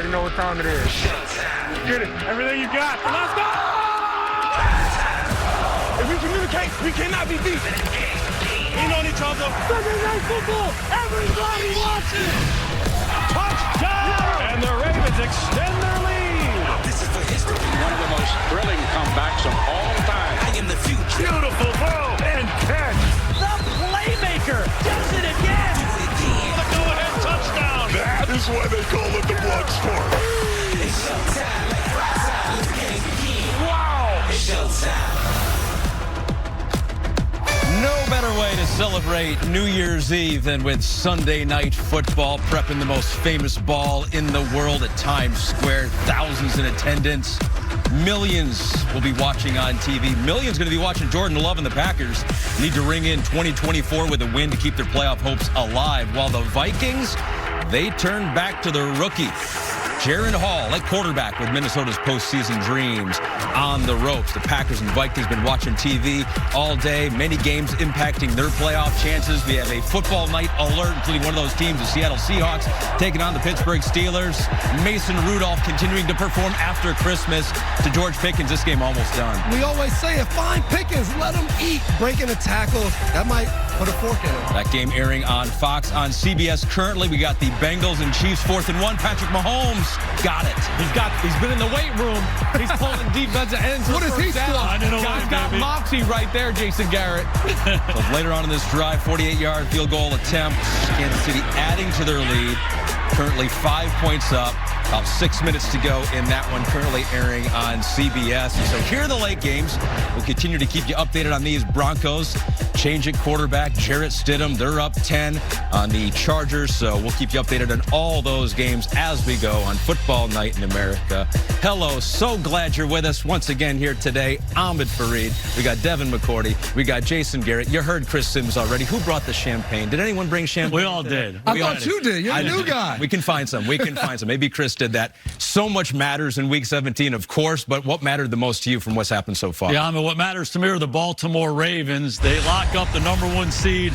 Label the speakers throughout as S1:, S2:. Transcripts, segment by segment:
S1: already know what time it is. Get it. Everything you got. Let's go! If we communicate, we cannot be beat. We know each other. Sunday Night Football. Everybody watching. Touchdown! And the Ravens extend their lead.
S2: This is for history. One of the most thrilling comebacks of all time. I am the future.
S1: Beautiful throw and catch.
S3: The playmaker does it again.
S1: The go-ahead touchdown.
S4: That is why they call it the Bloodsport.
S2: It's showtime. Like rock time. The game begins.
S1: Wow.
S2: It's showtime.
S5: No better way to celebrate New Year's Eve than with Sunday Night Football, prepping the most famous ball in the world at Times Square. Thousands in attendance. Millions will be watching on TV. Millions going to be watching Jordan Love and the Packers need to ring in 2024 with a win to keep their playoff hopes alive. While the Vikings, they turn back to the rookie, Jaren Hall, at quarterback with Minnesota's postseason dreams on the ropes. The Packers and Vikings been watching TV all day. Many games impacting their playoff chances. We have a football night alert, including one of those teams, the Seattle Seahawks, taking on the Pittsburgh Steelers. Mason Rudolph continuing to perform after Christmas. To George Pickens, this game almost done.
S6: We always say it, find Pickens, let him eat. Breaking a tackle, that might put a fork in it.
S5: That game airing on Fox. On CBS currently, we got the Bengals and Chiefs 4th and 1. Patrick Mahomes got it.
S7: He's been in the weight room. He's pulling defensive ends.
S6: What is he still?
S7: Guy's got moxie right there, Jason Garrett.
S5: So later on in this drive, 48-yard field goal attempt. Kansas City adding to their lead. Currently 5 points up. About 6 minutes to go in that one, currently airing on CBS. So here are the late games. We'll continue to keep you updated on these. Broncos changing quarterback, Jarrett Stidham. They're up 10 on the Chargers. So we'll keep you updated on all those games as we go on Football Night in America. Hello, so glad you're with us once again here today. Ahmed Fareed. We got Devin McCourty. We got Jason Garrett. You heard Chris Sims already. Who brought the champagne? Did anyone bring champagne?
S7: We all did.
S6: I thought you did. You're a new guy.
S5: We can find some. We can find some. Maybe Chris did that. So much matters in Week 17, of course, but what mattered the most to you from what's happened so far?
S7: Yeah, I mean, what matters to me are the Baltimore Ravens. They lock up the #1 seed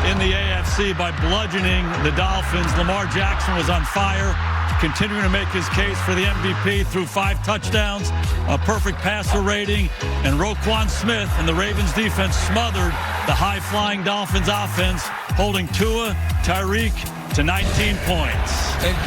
S7: in the AFC by bludgeoning the Dolphins. Lamar Jackson was on fire, continuing to make his case for the MVP through 5 touchdowns, a perfect passer rating, and Roquan Smith and the Ravens defense smothered the high-flying Dolphins offense, holding Tua, Tyreek to 19 points.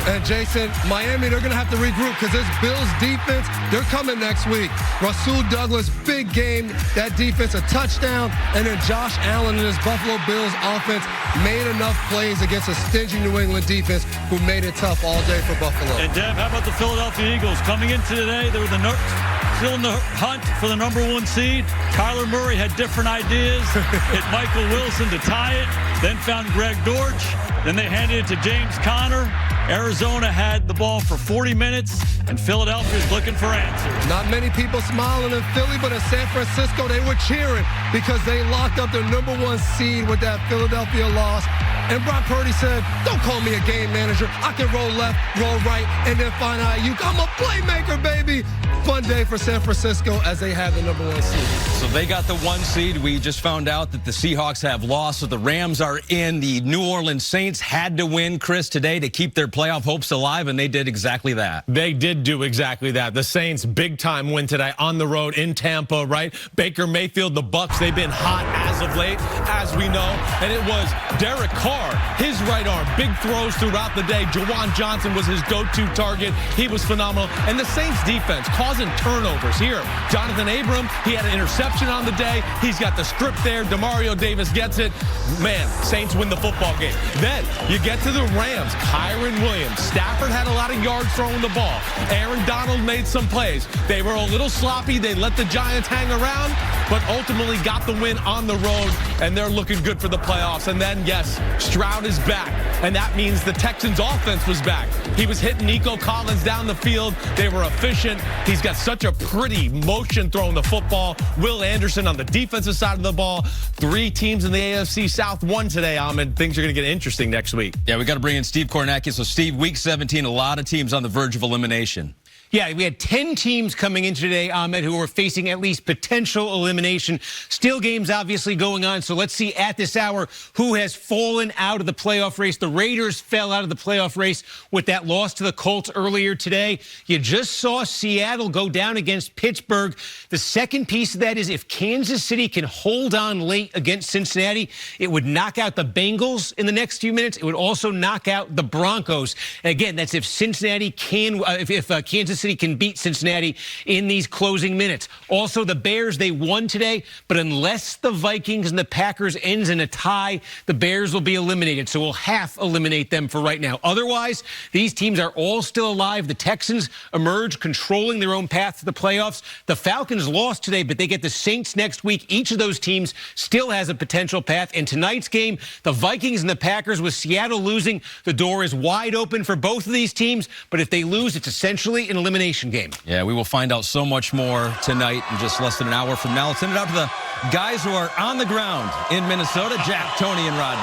S6: And Jason, Miami, they're going to have to regroup because this Bills defense, they're coming next week. Rasul Douglas, big game. That defense, a touchdown. And then Josh Allen and his Buffalo Bills offense made enough plays against a stingy New England defense who made it tough all day for Buffalo.
S7: And, Dev, how about the Philadelphia Eagles? Coming into today, they were still in the hunt for the #1 seed. Kyler Murray had different ideas. Hit Michael Wilson to tie it, then found Greg Dortch. Then they handed it to James Conner. Arizona had the ball for 40 minutes, and Philadelphia's looking for answers.
S6: Not many people smiling in Philly, but in San Francisco, they were cheering because they locked up their #1 seed with that Philadelphia loss. And Brock Purdy said, don't call me a game manager. I can roll left, roll right, and then find Ayuk. I'm a playmaker, baby. Fun day for San Francisco as they have the #1 seed.
S5: So they got the 1 seed. We just found out that the Seahawks have lost, so the Rams are in. The New Orleans Saints had to win, Chris, today to keep their playoff hopes alive, and they did exactly that.
S8: They did do exactly that. The Saints, big-time win today on the road in Tampa, right? Baker Mayfield, the Bucs, they've been hot as of late, as we know. And it was Derek Carr, his right arm, big throws throughout the day. Jawan Johnson was his go-to target. He was phenomenal. And the Saints defense causing turnovers here. Jonathan Abram, he had an interception on the day. He's got the strip there. DeMario Davis gets it. Man, Saints win the football game. Then you get to the Rams. Kyron Williams. Stafford had a lot of yards throwing the ball. Aaron Donald made some plays. They were a little sloppy. They let the Giants hang around, but ultimately got the win on the road, and they're looking good for the playoffs. And then, yes, Stroud is back, and that means the Texans' offense was back. He was hitting Nico Collins down the field. They were efficient. He's got such a pretty motion throwing the football. Will Anderson on the defensive side of the ball. 3 teams in the AFC South won today, Ahmed. Things are going to get interesting next week.
S5: Yeah, we got to bring in Steve Kornacki. So, Steve, Week 17, a lot of teams on the verge of elimination.
S9: Yeah, we had 10 teams coming in today, Ahmed, who were facing at least potential elimination. Still games obviously going on, so let's see at this hour who has fallen out of the playoff race. The Raiders fell out of the playoff race with that loss to the Colts earlier today. You just saw Seattle go down against Pittsburgh. The second piece of that is if Kansas City can hold on late against Cincinnati, it would knock out the Bengals in the next few minutes. It would also knock out the Broncos. And again, that's if Cincinnati can, if Kansas City can beat Cincinnati in these closing minutes. Also, the Bears, they won today, but unless the Vikings and the Packers ends in a tie, the Bears will be eliminated. So we'll half eliminate them for right now. Otherwise, these teams are all still alive. The Texans emerge controlling their own path to the playoffs. The Falcons lost today, but they get the Saints next week. Each of those teams still has a potential path. And tonight's game, the Vikings and the Packers, with Seattle losing, the door is wide open for both of these teams. But if they lose, it's essentially an elimination game.
S5: Yeah, we will find out so much more tonight in just less than an hour from now. Let's send it out to the guys who are on the ground in Minnesota, Jack, Tony, and Rodney.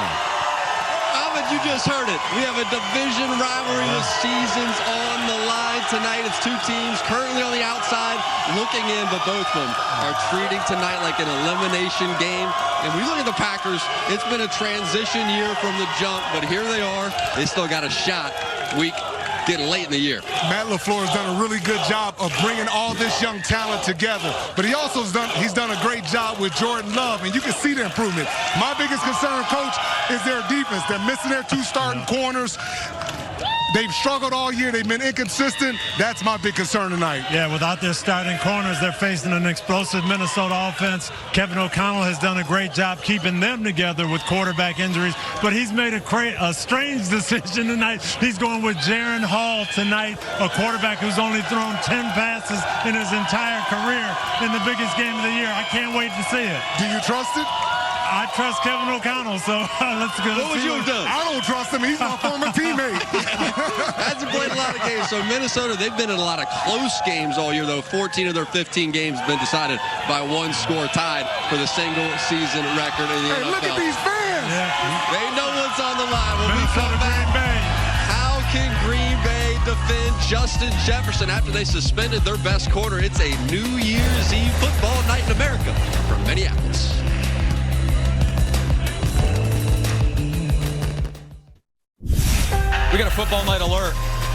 S10: Ahmed, you just heard it. We have a division rivalry with seasons on the line tonight. It's two teams currently on the outside looking in, but both of them are treating tonight like an elimination game. And we look at the Packers, it's been a transition year from the jump, but here they are. They still got a shot getting late in the year.
S4: Matt LaFleur has done a really good job of bringing all this young talent together, but he's done a great job with Jordan Love, and you can see the improvement. My biggest concern, Coach, is their defense. They're missing their two starting corners. They've struggled all year. They've been inconsistent. That's my big concern tonight.
S11: Yeah, without their starting corners, they're facing an explosive Minnesota offense. Kevin O'Connell has done a great job keeping them together with quarterback injuries, but he's made a strange decision tonight. He's going with Jaron Hall tonight, a quarterback who's only thrown 10 passes in his entire career in the biggest game of the year. I can't wait to see it.
S4: Do you trust it?
S11: I trust Kevin O'Connell, so let's go.
S10: What would you have done?
S4: I don't trust him. He's my former teammate.
S10: Hasn't played a lot of games. So Minnesota, they've been in a lot of close games all year, though. 14 of their 15 games have been decided by one score, tied for the single-season record in the NFL.
S4: Look at these fans.
S10: Yeah. They know what's on the line. When we come back, how can Green Bay defend Justin Jefferson after they suspended their best corner? It's a New Year's Eve football night in America from Minneapolis.
S5: We got a football night alert.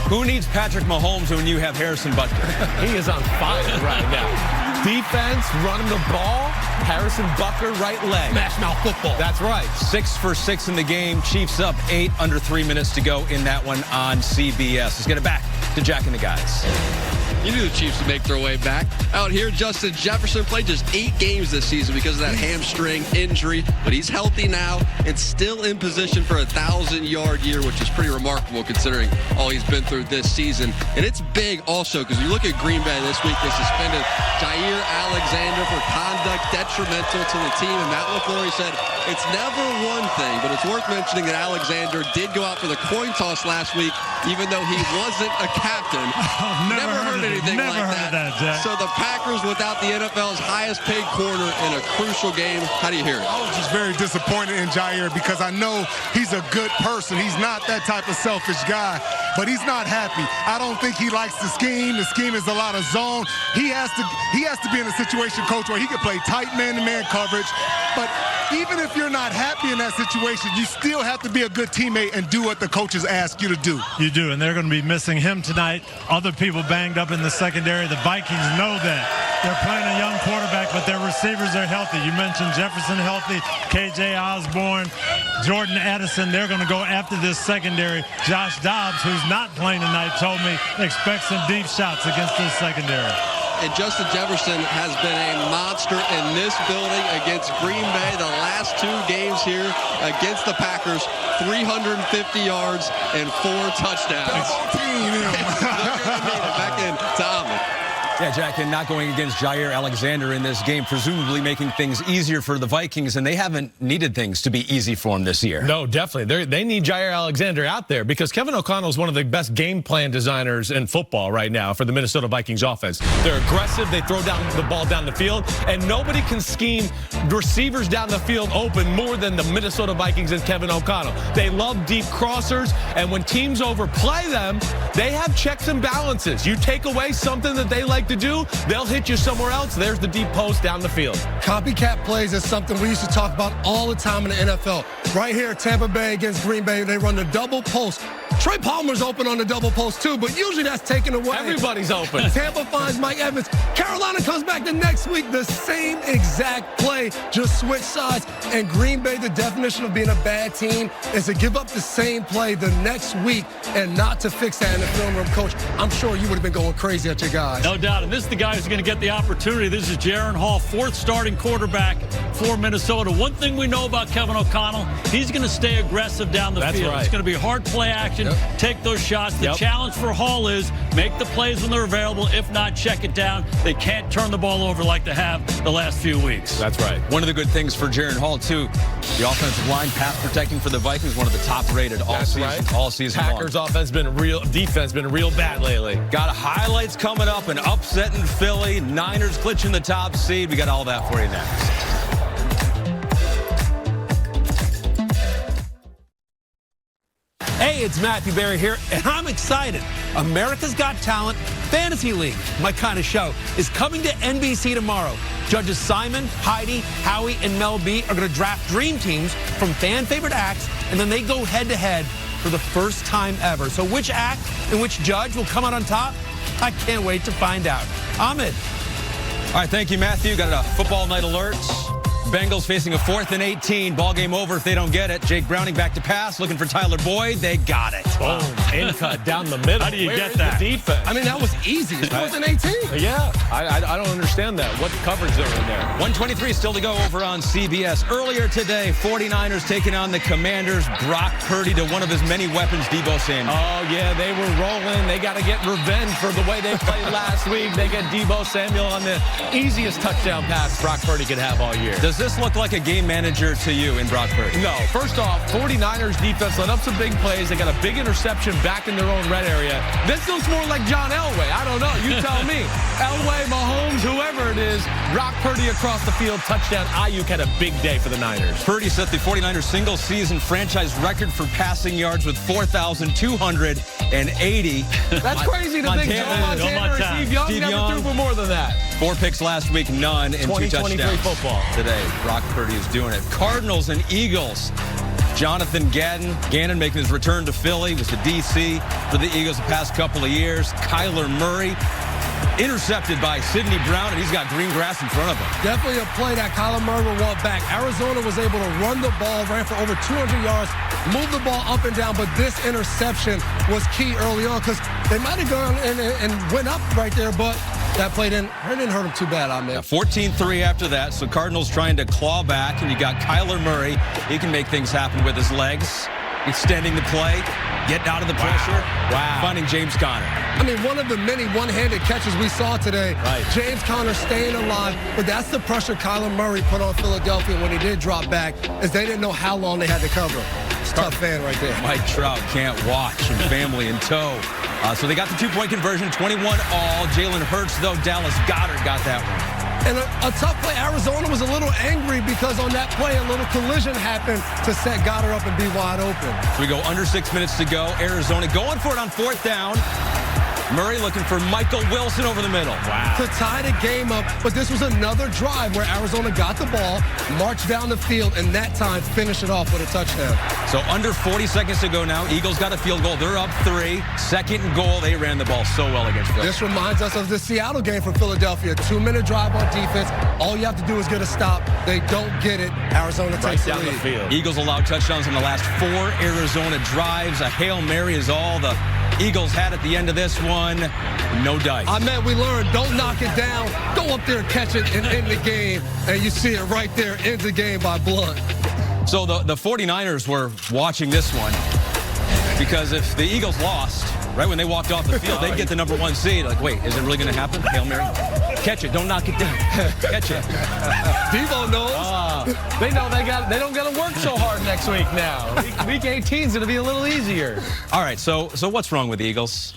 S5: Who needs Patrick Mahomes when you have Harrison Butker?
S8: He is on fire right now. Defense, running the ball. Harrison Butker, right leg.
S5: Smash mouth football.
S8: That's right.
S5: 6 for 6 in the game. Chiefs up 8, under 3 minutes to go in that one on CBS. Let's get it back to Jack and the guys.
S10: You knew the Chiefs would make their way back. Out here, Justin Jefferson played just 8 games this season because of that hamstring injury, but he's healthy now and still in position for a 1,000-yard year, which is pretty remarkable considering all he's been through this season. And it's big also because you look at Green Bay this week, they suspended Jair Alexander for conduct detrimental to the team, and Matt LaFleur said it's never one thing, but it's worth mentioning that Alexander did go out for the coin toss last week, even though he wasn't a captain.
S11: Never heard anything
S10: like that.
S11: Jack.
S10: So the Packers without the NFL's highest paid corner in a crucial game. How do you hear it?
S4: I was just very disappointed in Jair because I know he's a good person. He's not that type of selfish guy, but he's not happy. I don't think he likes the scheme. The scheme is a lot of zone. He has to be in a situation, Coach, where he can play tight man-to-man coverage. But even if you're not happy in that situation, you still have to be a good teammate and do what the coaches ask you to do.
S11: You do, and they're going to be missing him tonight. Other people banged up in the secondary. The Vikings know that. They're playing a young quarterback, but their receivers are healthy. You mentioned Jefferson healthy, KJ Osborne, Jordan Addison. They're going to go after this secondary. Josh Dobbs, who's not playing tonight, told me expect some deep shots against this secondary.
S10: And Justin Jefferson has been a monster in this building against Green Bay. The last 2 games here against the Packers, 350 yards and 4 touchdowns.
S4: Team,
S10: Back in to Ahmed.
S5: Yeah, Jack, and not going against Jair Alexander in this game, presumably making things easier for the Vikings, and they haven't needed things to be easy for them this year.
S8: No, definitely. They need Jair Alexander out there because Kevin O'Connell is one of the best game plan designers in football right now for the Minnesota Vikings offense. They're aggressive. They throw down the ball down the field, and nobody can scheme receivers down the field open more than the Minnesota Vikings and Kevin O'Connell. They love deep crossers, and when teams overplay them, they have checks and balances. You take away something that they like to do, they'll hit you somewhere else. There's the deep post down the field.
S6: Copycat plays is something we used to talk about all the time in the NFL. Right here, Tampa Bay against Green Bay, they run the double post. Trey Palmer's open on the double post too, but usually that's taken away.
S8: Everybody's open.
S6: Tampa finds Mike Evans. Carolina comes back the next week, the same exact play, just switch sides. And Green Bay, the definition of being a bad team is to give up the same play the next week and not to fix that in the film room. Coach, I'm sure you would have been going crazy at your guys.
S7: No doubt. And this is the guy who's going to get the opportunity. This is Jaron Hall, fourth starting quarterback for Minnesota. One thing we know about Kevin O'Connell, he's going to stay aggressive down the field.
S8: Right.
S7: It's going to be hard play action. Take those shots. The challenge for Hall is make the plays when they're available. If not, check it down. They can't turn the ball over like they have the last few weeks.
S8: That's right.
S5: One of the good things for Jaron Hall, too, the offensive line pass protecting for the Vikings, one of the top rated all season
S8: Packers
S5: long.
S8: defense been real bad lately.
S5: Got highlights coming up, an upset in Philly, Niners clinching the top seed. We got all that for you next.
S12: Hey, it's Matthew Berry here, and I'm excited. America's Got Talent Fantasy League, my kind of show, is coming to NBC tomorrow. Judges Simon, Heidi, Howie, and Mel B are going to draft dream teams from fan-favorite acts, and then they go head-to-head for the first time ever. So which act and which judge will come out on top? I can't wait to find out. Ahmed.
S5: All right, thank you, Matthew. Got a football night alert. Bengals facing a 4th and 18. Ball game over if they don't get it. Jake Browning back to pass, looking for Tyler Boyd. They got it.
S8: Boom. In cut down the middle.
S7: How do you
S8: Where
S7: get
S8: is
S7: that?
S8: The defense?
S6: I mean, that was easy. It's 4th and 18.
S8: Yeah, I don't understand that. What coverage they're in there?
S5: 1:23 still to go over on CBS. Earlier today, 49ers taking on the Commanders. Brock Purdy to one of his many weapons, Deebo Samuel.
S8: Oh, yeah, they were rolling. They got to get revenge for the way they played last week. They get Deebo Samuel on the easiest touchdown pass Brock Purdy could have all year.
S5: Does this look like a game manager to you in Brock Purdy?
S8: No. First off, 49ers defense let up some big plays. They got a big interception back in their own red area. This looks more like John Elway. I don't know. You tell me. Elway, Mahomes, whoever it is, Brock Purdy across the field, touchdown. Ayuk had a big day for the Niners.
S5: Purdy set the 49ers single-season franchise record for passing yards with 4,280.
S8: That's crazy to think Joe Montana or Steve Young never threw for more than that.
S5: 4 picks last week, none, and 2 touchdowns
S8: football.
S5: Today, Brock Purdy is doing it. Cardinals and Eagles. Jonathan Gannon making his return to Philly. Was to D.C. for the Eagles the past couple of years. Kyler Murray intercepted by Sidney Brown, and he's got green grass in front of him.
S6: Definitely a play that Kyler Murray will want back. Arizona was able to run the ball, ran for over 200 yards, moved the ball up and down, but this interception was key early on because they might have gone and went up right there, but that play didn't hurt him too bad, I mean.
S5: 14-3 after that, so Cardinals trying to claw back, and you got Kyler Murray. He can make things happen with his legs, extending the play, getting out of the pressure, finding James Conner.
S6: I mean, one of the many one-handed catches we saw today. Right. James Conner staying alive, but that's the pressure Kyler Murray put on Philadelphia when he did drop back, is they didn't know how long they had to cover. It's a tough fan right there.
S5: Mike Trout can't watch, and family in tow. So they got the 2-point conversion, 21 all. Jalen Hurts, though, Dallas Goedert got that one.
S6: And a tough play. Arizona was a little angry because on that play, a little collision happened to set Goddard up and be wide open.
S5: So we go under 6 minutes to go. Arizona going for it on 4th down. Murray looking for Michael Wilson over the middle.
S6: To tie the game up, but this was another drive where Arizona got the ball, marched down the field, and that time finished it off with a touchdown.
S5: So under 40 seconds to go now. Eagles got a field goal. They're up 3. 2nd and goal. They ran the ball so well against Philly.
S6: This reminds us of the Seattle game for Philadelphia. 2-minute drive on defense. All you have to do is get a stop. They don't get it. Arizona takes the lead.
S8: field.
S5: Eagles allowed touchdowns in the last 4 Arizona drives. A Hail Mary is all the Eagles had at the end of this one. No dice.
S6: I mean, we learned, don't knock it down. Go up there and catch it and end the game. And you see it right there, ends the game by Blunt.
S5: So the 49ers were watching this one because if the Eagles lost, Right when they walked off the field, they'd get the number 1 seed. Like, wait, is it really going to happen? Hail Mary. Catch it. Don't knock it down. Catch it.
S8: Devo knows. They know they don't got to work so hard next week now. Week 18 is going to be a little easier.
S5: All right, so what's wrong with the Eagles?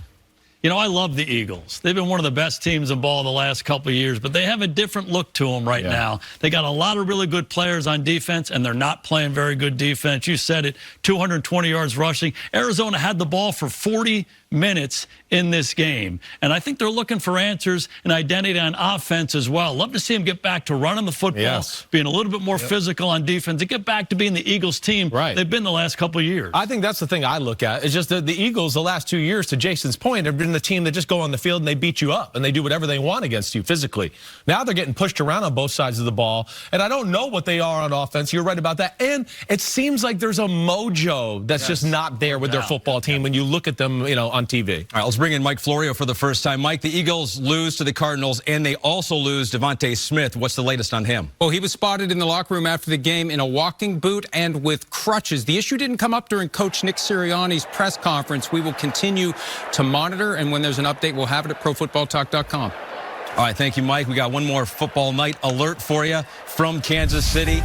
S7: You know, I love the Eagles. They've been one of the best teams in ball the last couple of years, but they have a different look to them right now. They got a lot of really good players on defense, and they're not playing very good defense. You said it, 220 yards rushing. Arizona had the ball for 40 minutes in this game, and I think they're looking for answers and identity on offense as well. Love to see them get back to running the football, being a little bit more physical on defense, and get back to being the Eagles team they've been the last couple of years.
S8: I think that's the thing I look at. It's just that the Eagles, the last 2 years, to Jason's point, have been the team that just go on the field and they beat you up and they do whatever they want against you physically. Now they're getting pushed around on both sides of the ball, and I don't know what they are on offense. You're right about that. And it seems like there's a mojo that's just not there with their football team when you look at them, you know, on TV.
S5: All right, let's bring in Mike Florio for the first time. Mike, the Eagles lose to the Cardinals, and they also lose Devontae Smith. What's the latest on him?
S13: Well, he was spotted in the locker room after the game in a walking boot and with crutches. The issue didn't come up during Coach Nick Sirianni's press conference. We will continue to monitor, and when there's an update, we'll have it at profootballtalk.com.
S5: All right, thank you, Mike. We got one more football night alert for you from Kansas City.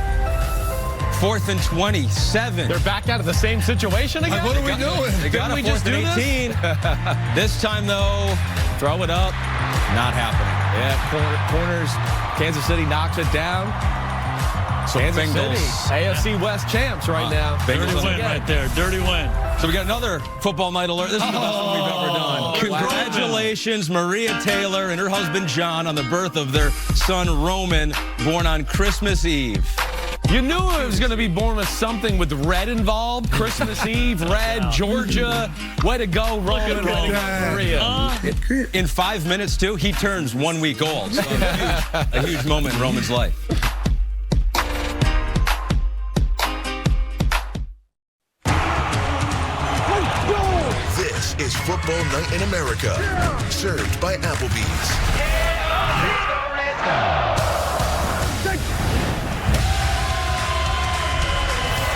S5: 4th and 27.
S8: They're back out of the same situation again?
S6: What are we doing?
S5: They got a 4th and 18. This time, though, throw it up. Not happening.
S8: Yeah, corners. Kansas City knocks it down. So Kansas
S5: Bengals.
S8: City, AFC West champs right now.
S7: Dirty win right there. Dirty win.
S5: So we got another football night alert. This is the best one we've ever done. Congratulations, Maria Taylor and her husband John on the birth of their son Roman, born on Christmas Eve.
S8: You knew it was going to be born with something with red involved. Christmas Eve, red, Georgia. Way to go, Roman. Way to go, Maria.
S5: In 5 minutes, too, he turns 1 week old. So a huge moment in Roman's life.
S14: This is Football Night in America, served by Applebee's.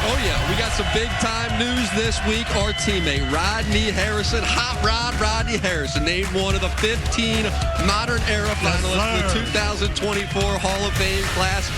S10: Oh, yeah, we got some big-time news this week. Our teammate, Rodney Harrison, Hot Rod Rodney Harrison, named one of the 15 modern era finalists in the 2024 Hall of Fame class.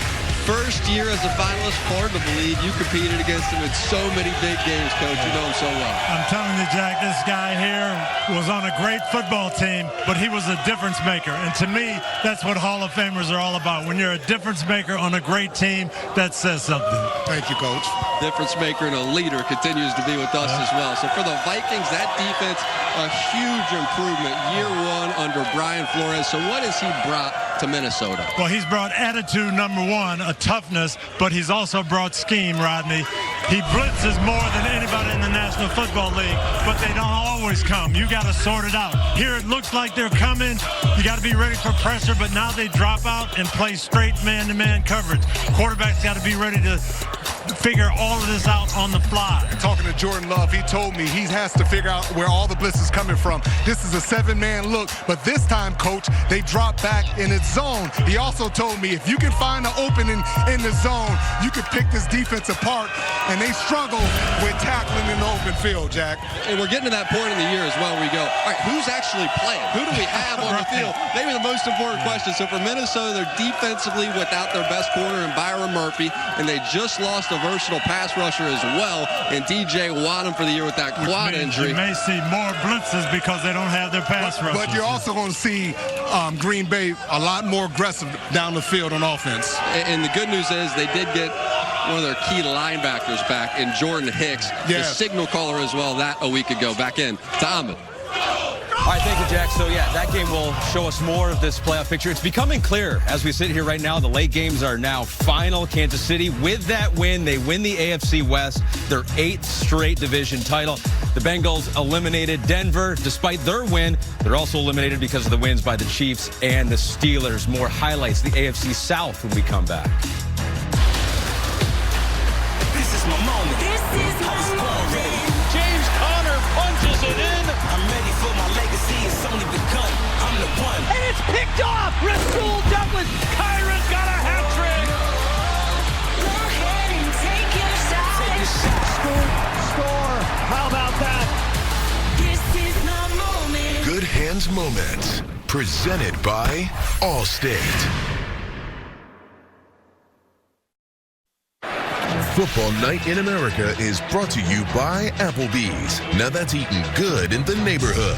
S10: First year as a finalist, hard to believe. You competed against him in so many big games, Coach. You know him so well.
S11: I'm telling you, Jack, this guy here was on a great football team, but he was a difference maker. And to me, that's what Hall of Famers are all about. When you're a difference maker on a great team, that says something.
S4: Thank you, Coach.
S10: Difference maker and a leader continues to be with us as well. So for the Vikings, that defense, a huge improvement. Year one under Brian Flores. So what has he brought to Minnesota?
S11: Well, he's brought attitude, number one, a toughness, but he's also brought scheme, Rodney. He blitzes more than anybody in the National Football League, but they don't always come. You got to sort it out. Here it looks like they're coming. You got to be ready for pressure, but now they drop out and play straight man-to-man coverage. Quarterback's got to be ready to figure all of this out on the fly.
S4: Talking to Jordan Love, he told me he has to figure out where all the blitz is coming from. This is a 7-man look, but this time, Coach, they drop back in its zone. He also told me if you can find an opening in the zone, you can pick this defense apart, and they struggle with tackling in the open field, Jack.
S10: And we're getting to that point in the year as well where we go, all right, who's actually playing? Who do we have on the field? Maybe the most important question. So for Minnesota, they're defensively without their best corner in Byron Murphy, and they just lost a versatile pass rusher as well, and DJ Wadham for the year with that quad injury.
S11: You may see more blitzes because they don't have their pass rushers.
S4: But you're also going to see Green Bay a lot more aggressive down the field on offense.
S10: And the good news is they did get one of their key linebackers back in Jordan Hicks, the signal caller as well, that a week ago. Back in to Ahmed.
S5: All right, thank you, Jack. So, yeah, that game will show us more of this playoff picture. It's becoming clear as we sit here right now. The late games are now final. Kansas City, with that win, they win the AFC West, their 8th straight division title. The Bengals eliminated Denver. Despite their win, they're also eliminated because of the wins by the Chiefs and the Steelers. More highlights, the AFC South when we come back.
S1: This is my moment. This is my moment. James Conner punches it in. I'm ready for my legacy. It's only begun. I'm the one.
S3: And it's picked off. Rasul Douglas. Kyron's got a hat trick.
S1: Go ahead and take your shot. Take your shot.
S3: Score. How about that?
S1: This is my moment.
S14: fans' moments. Presented by Allstate. Football Night in America is brought to you by Applebee's. Now that's eating good in the neighborhood.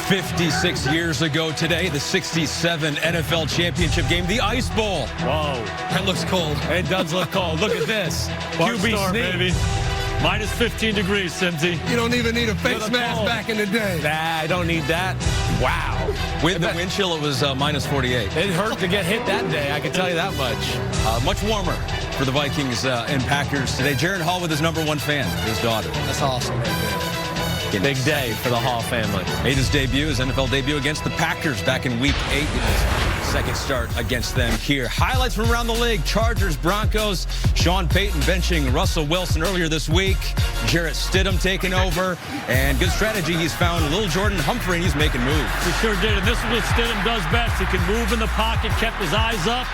S5: 56 years ago today, the 67 NFL championship game, the Ice Bowl.
S7: Whoa.
S5: That looks cold.
S8: It does look cold. Look at this.
S7: QB storm, baby. Minus 15 degrees, Simsy.
S6: You don't even need a face mask back in the day.
S8: Nah, I don't need that. Wow.
S5: With the wind chill, it was minus 48.
S8: It hurt to get hit that day, I can tell you that much.
S5: Much warmer for the Vikings and Packers today. Jaron Hall with his #1 fan, his daughter.
S6: That's awesome right there.
S8: Big day for the Hall family.
S5: Made his debut, his NFL debut against the Packers back in Week 8. His second start against them here. Highlights from around the league. Chargers, Broncos, Sean Payton benching Russell Wilson earlier this week. Jarrett Stidham taking over. And good strategy. He's found Lil Jordan Humphrey, and he's making moves.
S7: He sure did. And this is what Stidham does best. He can move in the pocket, kept his eyes up.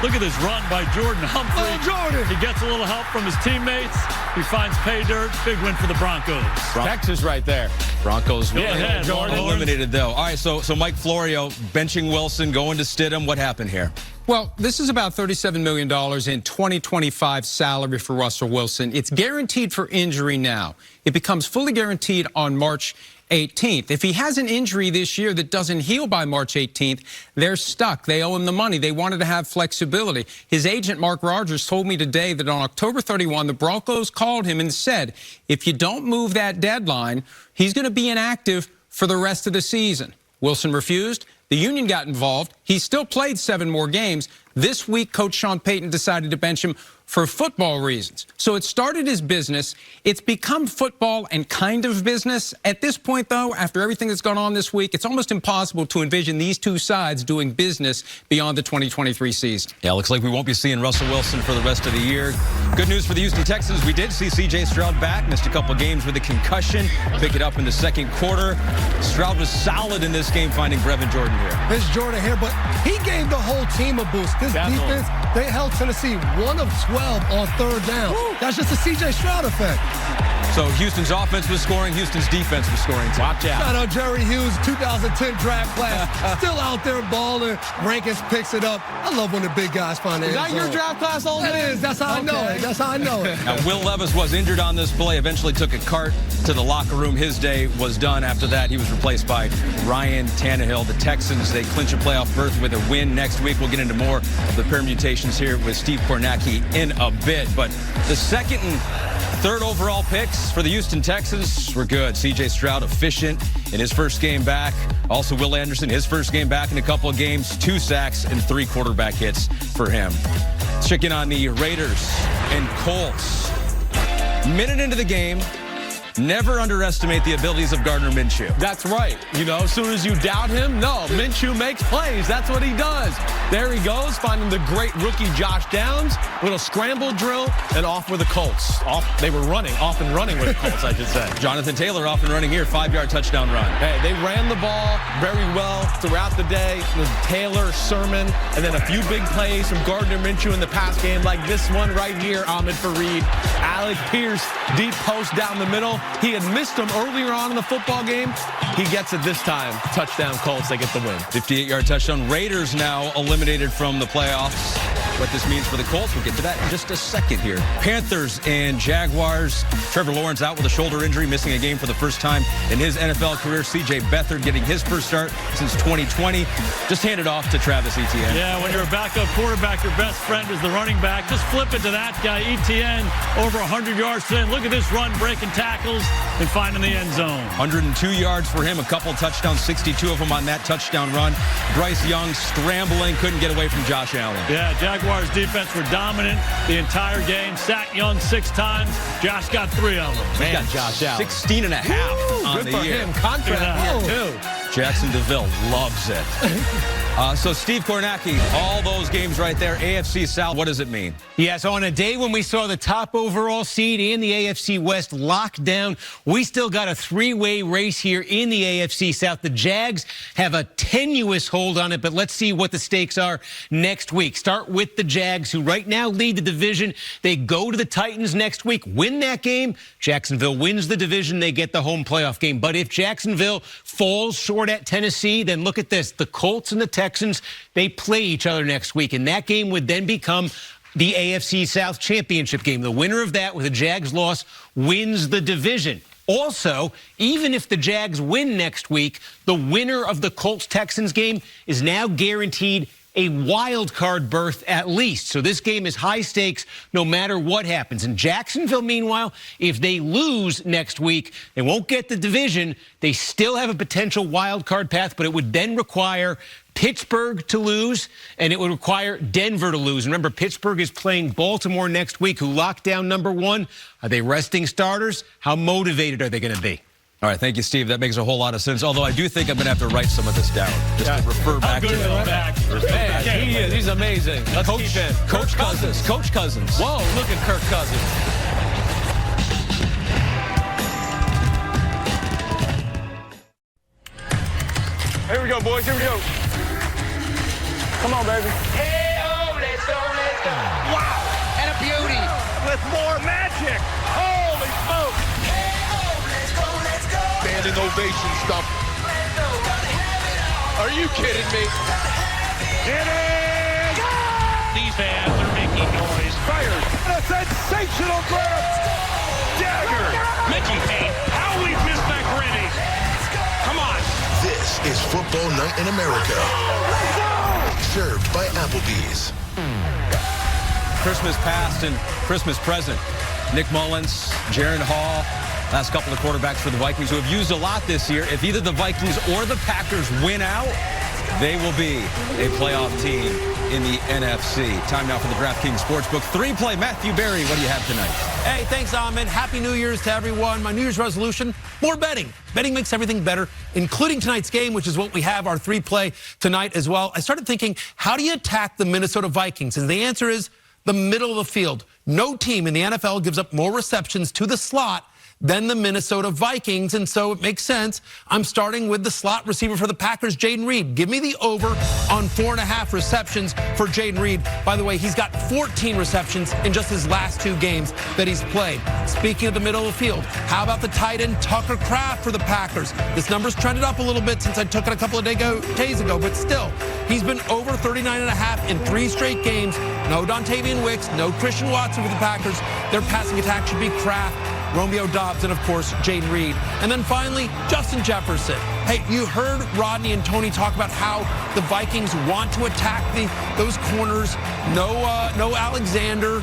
S7: Look at this run by Jordan Humphrey.
S6: Oh, Jordan.
S7: He gets a little help from his teammates. He finds pay dirt. Big win for the Broncos.
S8: Texas right there.
S5: Broncos
S7: Jordan
S5: eliminated, though. All right, so Mike Florio benching Wilson, going to Stidham. What happened here?
S13: Well, this is about $37 million in 2025 salary for Russell Wilson. It's guaranteed for injury now. It becomes fully guaranteed on March 18th. If he has an injury this year that doesn't heal by March 18th, they're stuck. They owe him the money. They wanted to have flexibility. His agent, Mark Rogers, told me today that on October 31, the Broncos called him and said, if you don't move that deadline, he's going to be inactive for the rest of the season. Wilson refused. The union got involved. He still played 7 more games. This week, Coach Sean Payton decided to bench him for football reasons. So it started as business. It's become football and kind of business. At this point, though, after everything that's gone on this week, it's almost impossible to envision these two sides doing business beyond the 2023 season.
S5: Yeah, looks like we won't be seeing Russell Wilson for the rest of the year. Good news for the Houston Texans. We did see C.J. Stroud back. Missed a couple games with a concussion. Pick it up in the second quarter. Stroud was solid in this game, finding Brevin Jordan here.
S6: It's Jordan here, but he gave the whole team a boost. This defense, they held Tennessee 1 of 12 on 3rd down. Woo. That's just a C.J. Stroud effect.
S5: So Houston's offense was scoring, Houston's defense was scoring too.
S8: Watch out.
S6: Shout out Jerry Hughes, 2010 draft class. Still out there balling. Rankins picks it up. I love when the big guys find it.
S8: Is that your draft class, old man?
S6: That is. That's how I know it. That's how I know it.
S5: Now, Will Levis was injured on this play, eventually took a cart to the locker room. His day was done. After that, he was replaced by Ryan Tannehill. The Texans, they clinch a playoff berth with a win next week. We'll get into more of the permutations here with Steve Kornacki in a bit. But the second and third overall picks for the Houston Texans were good. C.J. Stroud, efficient in his first game back. Also, Will Anderson, his first game back in a couple of games. 2 sacks and 3 quarterback hits for him. Let's check in on the Raiders and Colts. Minute into the game, never underestimate the abilities of Gardner Minshew.
S8: That's right. You know, as soon as you doubt him, no, Minshew makes plays. That's what he does. There he goes, finding the great rookie Josh Downs. Little scramble drill, and off with the Colts. They were off and running with the Colts, I should say.
S5: Jonathan Taylor off and running here, 5-yard touchdown run.
S8: Hey, they ran the ball very well throughout the day. With Taylor, Sermon, and then a few big plays from Gardner Minshew in the pass game, like this one right here, Ahmed Fareed. Alec Pierce, deep post down the middle. He had missed him earlier on in the football game. He gets it this time. Touchdown Colts. They get the win.
S5: 58-yard touchdown. Raiders now eliminated from the playoffs. What this means for the Colts, we'll get to that in just a second here. Panthers and Jaguars. Trevor Lawrence out with a shoulder injury, missing a game for the first time in his NFL career. C.J. Beathard getting his first start since 2020. Just hand it off to Travis Etienne.
S7: Yeah, when you're a backup quarterback, your best friend is the running back. Just flip it to that guy. Etienne over 100 yards today. Look at this run, breaking tackles and finding the end zone.
S5: 102 yards for him, a couple touchdowns, 62 of them on that touchdown run. Bryce Young scrambling, couldn't get away from Josh Allen.
S7: Yeah, Jaguars defense were dominant the entire game. Sacked Young 6 times. Josh got 3 of them.
S8: Man, got Josh Allen.
S5: 16.5 on
S8: good
S5: the
S8: for
S5: year.
S8: him. Contract year, too.
S5: Jackson DeVille loves it. So Steve Kornacki, all those games right there, AFC South, what does it mean?
S9: Yeah, so on a day when we saw the top overall seed in the AFC West locked down, we still got a three-way race here in the AFC South. The Jags have a tenuous hold on it, but let's see what the stakes are next week. Start with the Jags, who right now lead the division. They go to the Titans next week, win that game. Jacksonville wins the division. They get the home playoff game. But if Jacksonville falls short at Tennessee, then look at this. The Colts and the Texans, they play each other next week, and that game would then become the AFC South championship game. The winner of that with a Jags loss wins the division. Also, even if the Jags win next week, the winner of the Colts-Texans game is now guaranteed a wild card berth at least. So this game is high stakes no matter what happens. And Jacksonville, meanwhile, if they lose next week, they won't get the division. They still have a potential wild card path, but it would then require Pittsburgh to lose, and it would require Denver to lose. Remember, Pittsburgh is playing Baltimore next week, who locked down #1. Are they resting starters? How motivated are they going to be?
S5: All right, thank you, Steve. That makes a whole lot of sense, although I do think I'm going to have to write some of this down just to refer back to it.
S8: Man, he is. He's amazing. Let's keep in.
S5: Coach Cousins. Coach Cousins.
S8: Whoa, look at Kirk Cousins.
S1: Here we go, boys. Here we go. Come on, baby.
S3: Hey-oh, let's go, let's go. Wow, and a beauty.
S1: With more magic. Holy smokes.
S3: Hey-oh, let's go, let's go.
S14: Standing ovation stuff.
S3: Are you kidding me?
S1: It is.
S3: These fans are making noise.
S1: Fires. A sensational grab. Dagger.
S3: Mickey Payne, how we missed that gritty. Come on.
S14: This is Football Night in America. Served by Applebee's.
S5: Christmas past and Christmas present. Nick Mullins, Jaron Hall, last couple of quarterbacks for the Vikings who have used a lot this year. If either the Vikings or the Packers win out, they will be a playoff team in the NFC. Time now for the DraftKings Sportsbook 3-play. Matthew Berry, what do you have tonight?
S12: Hey, thanks, Ahmed. Happy New Year's to everyone. My New Year's resolution, more betting. Betting makes everything better, including tonight's game, which is what we have, our 3-play tonight as well. I started thinking, how do you attack the Minnesota Vikings? And the answer is the middle of the field. No team in the NFL gives up more receptions to the slot than the Minnesota Vikings, and so it makes sense. I'm starting with the slot receiver for the Packers, Jayden Reed. Give me the over on 4.5 receptions for Jayden Reed. By the way, he's got 14 receptions in just his last 2 games that he's played. Speaking of the middle of the field, how about the tight end Tucker Kraft for the Packers? This number's trended up a little bit since I took it a couple of days ago, but still, he's been over 39.5 in 3 straight games. No Dontavian Wicks, no Christian Watson for the Packers. Their passing attack should be Kraft, Romeo Doubs, and of course, Jayden Reed. And then finally, Justin Jefferson. Hey, you heard Rodney and Tony talk about how the Vikings want to attack those corners. No Alexander,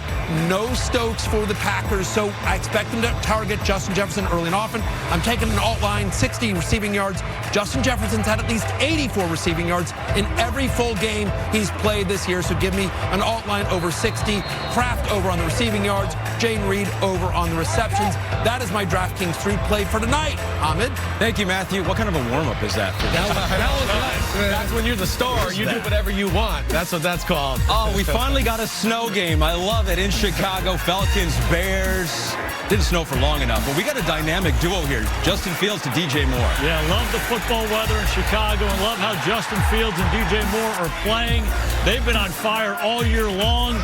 S12: no Stokes for the Packers. So I expect them to target Justin Jefferson early and often. I'm taking an alt line, 60 receiving yards. Justin Jefferson's had at least 84 receiving yards in every full game he's played this year. So give me an alt line over 60. Kraft over on the receiving yards. Jayden Reed over on the receptions. That is my DraftKings 3-play for tonight. Ahmed?
S5: Thank you, Matthew. What kind of a warm-up is that for you?
S8: That's when you're the star. You do whatever you want. That's what that's called.
S5: Oh, we finally got a snow game. I love it. In Chicago, Falcons, Bears. Didn't snow for long enough, but we got a dynamic duo here. Justin Fields to DJ Moore.
S7: Yeah, love the football weather in Chicago and love how Justin Fields and DJ Moore are playing. They've been on fire all year long.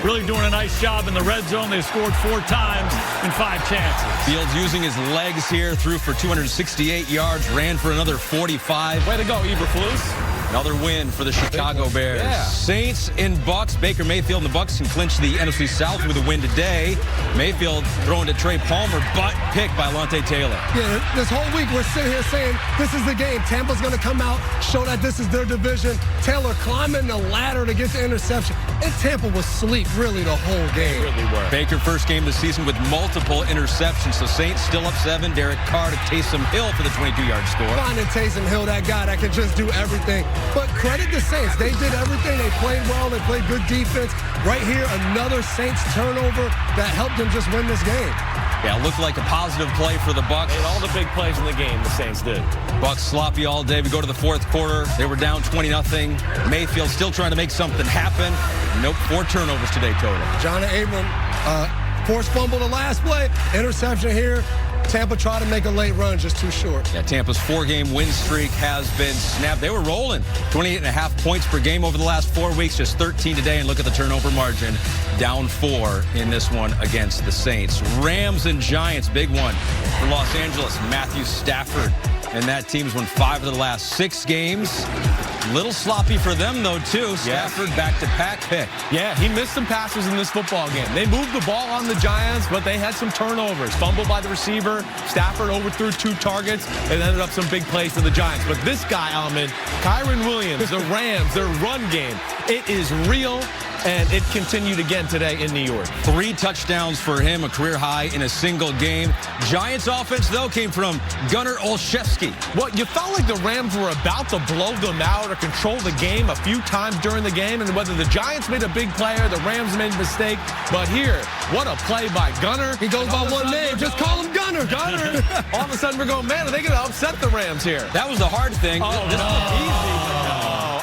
S7: Really doing a nice job in the red zone. They scored 4 times in 5 chances.
S5: Fields using his legs here, threw for 268 yards, ran for another 45.
S8: Way to go, Eberflus.
S5: Another win for the Chicago Bears.
S8: Yeah.
S5: Saints in Bucs. Baker Mayfield and the Bucs can clinch the NFC South with a win today. Mayfield throwing to Trey Palmer, but picked by Lante Taylor.
S6: Yeah, this whole week we're sitting here saying this is the game. Tampa's going to come out, show that this is their division. Taylor climbing the ladder to get the interception. And Tampa was asleep really the whole game.
S5: Really were. Baker first game of the season with multiple interceptions. So Saints still up 7. Derek Carr to Taysom Hill for the 22-yard score.
S6: Finding Taysom Hill, that guy that can just do everything. But credit the Saints. They did everything. They played well. They played good defense. Right here, another Saints turnover that helped them just win this game.
S5: Yeah, it looked like a positive play for the Bucs.
S8: Made all the big plays in the game, the Saints did.
S5: Bucs sloppy all day. We go to the fourth quarter. They were down 20-0. Mayfield still trying to make something happen. Nope, 4 turnovers today total.
S6: John Abram, forced fumble the last play. Interception here. Tampa tried to make a late run, just too short.
S5: Yeah, Tampa's 4-game win streak has been snapped. They were rolling 28.5 points per game over the last 4 weeks, just 13 today. And look at the turnover margin, down 4 in this one against the Saints. Rams and Giants, big one for Los Angeles. Matthew Stafford and that team's won 5 of the last 6 games. Little sloppy for them, though, too. Stafford back-to-back pick.
S8: Yeah, he missed some passes in this football game. They moved the ball on the Giants, but they had some turnovers. Fumble by the receiver. Stafford overthrew 2 targets. It ended up some big plays for the Giants. But this guy, Alman, Kyron Williams, the Rams, their run game, it is real. And it continued again today in New York.
S5: 3 touchdowns for him, a career high in a single game. Giants offense, though, came from Gunnar Olszewski.
S8: Well, you felt like the Rams were about to blow them out or control the game a few times during the game. And whether the Giants made a big play or the Rams made a mistake. But here, what a play by Gunnar.
S6: He goes by one name. Just call him Gunnar.
S8: Gunnar. All of a sudden, we're going, man, are they going to upset the Rams here?
S5: That was the hard thing.
S8: Oh,
S5: this is easy.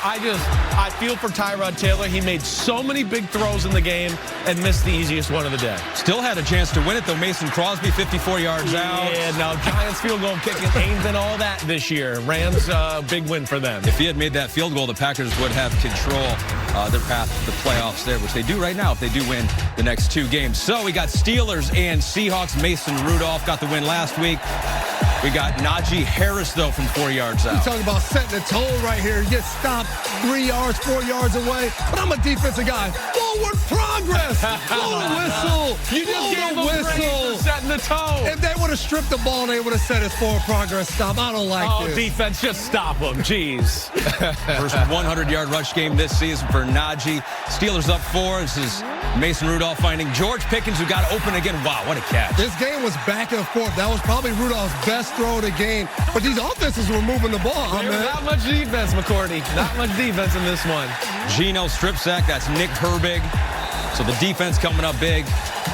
S8: I feel for Tyrod Taylor. He made so many big throws in the game and missed the easiest one of the day.
S5: Still had a chance to win it, though. Mason Crosby, 54 yards out.
S8: Yeah, no, Giants field goal kicking ain't been all that this year. Rams, big win for them.
S5: If he had made that field goal, the Packers would have control their path to the playoffs there, which they do right now if they do win the next 2 games. So we got Steelers and Seahawks. Mason Rudolph got the win last week. We got Najee Harris, though, from 4 yards out.
S6: You're talking about setting the tone right here. You get stopped 3 yards, 4 yards away. But I'm a defensive guy. Forward progress. Blow the whistle.
S8: You just gave
S6: the whistle.
S8: Setting the tone.
S6: If they would have stripped the ball, they would have said it's forward progress stop. I don't like this.
S8: Defense, just stop them. Jeez.
S5: First 100-yard rush game this season for Najee. Steelers up 4. This is Mason Rudolph finding George Pickens, who got open again. Wow, what a catch.
S6: This game was back and forth. That was probably Rudolph's best throw of the game. But these offenses were moving the ball.
S8: Not much defense, McCourty. Not much defense in this one.
S5: Geno strip sack. That's Nick Herbig. So the defense coming up big